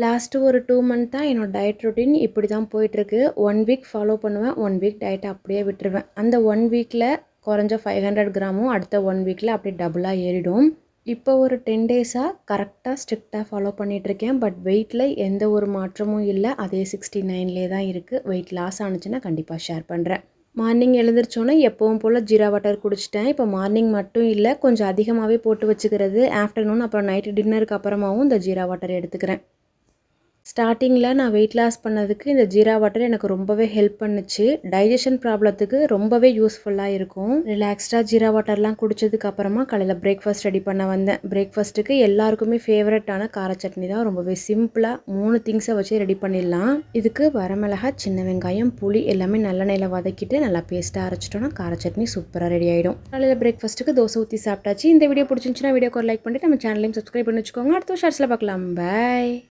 Last ஒரு 2 மந்த்தா என்னோட diet routine இப்படி தான் போயிட்டுருக்கு. 1 வீக் ஃபாலோ பண்ணுவேன். 1 வீக் டயட்ட அப்படியே விட்டுருவேன். அந்த 1 வீக்ல குறைஞ்ச 500 கிராமும் அடுத்த 1 வீக்ல அப்படியே டபுளா ஏறிடும். இப்போ ஒரு 10 டேஸா கரெக்ட்டா ஸ்ட்ரிக்ட்டா ஃபாலோ பண்ணிட்டுருக்கேன். பட் வெயிட்ல எந்த ஒரு மாற்றமும் இல்ல. அதே 69லே தான் இருக்கு. வெயிட் லாஸ் ஆனுச்சுன்னா கண்டிப்பா ஷேர் பண்றேன். மார்னிங் எழுந்திரிச்சோனே எப்பவும் போல ஜீரா வாட்டர் குடிச்சிட்டேன். இப்போ மார்னிங் மட்டும் இல்ல, கொஞ்சம் அதிகமாவே போட்டு வச்சுக்கிறது. ஆஃப்டர்நூன் அப்புறம் நைட்டு டின்னருக்கு அப்புறமாவும் இந்த ஜீரா வாட்டர் எடுத்துக்கிறேன். ஸ்டார்ட்டிங்கில் நான் வெயிட் லாஸ் பண்ணதுக்கு இந்த ஜீரா வாட்டர் எனக்கு ரொம்பவே ஹெல்ப் பண்ணுச்சு. டைஜஷன் ப்ராப்ளத்துக்கு ரொம்பவே யூஸ்ஃபுல்லாக இருக்கும். ரிலாக்ஸ்டாக ஜீரா வாட்டர்லாம் குடித்ததுக்கு அப்புறமா காலையில் பிரேக்ஃபாஸ்ட் ரெடி பண்ண வந்தேன். பிரேக்ஃபாஸ்ட்டுக்கு எல்லாருக்குமே ஃபேவரட்டான கார சட்னி தான். ரொம்பவே சிம்பிளாக 3 திங்ஸை வச்சு ரெடி பண்ணிடலாம். இதுக்கு வரமிளகா, சின்ன வெங்காயம், புளி எல்லாமே நல்லெண்ணெயில் வதக்கிட்டு நல்லா பேஸ்ட்டாக அரைச்சிட்டோன்னா கார சட்னி சூப்பராக ரெடி ஆகிடும். காலையில் பிரேக்ஃபாஸ்ட்டுக்கு தோசை ஊற்றி சாப்பிட்டாச்சு. இந்த வீடியோ பிடிச்சிருந்துச்சுன்னா வீடியோக்கு ஒரு லைக் பண்ணிட்டு நம்ம சேனலையும் சப்ஸ்கிரைப் பண்ணி வச்சுக்கோங்க. அடுத்த ஷார்ட்ஸில் பார்க்கலாம். பாய்.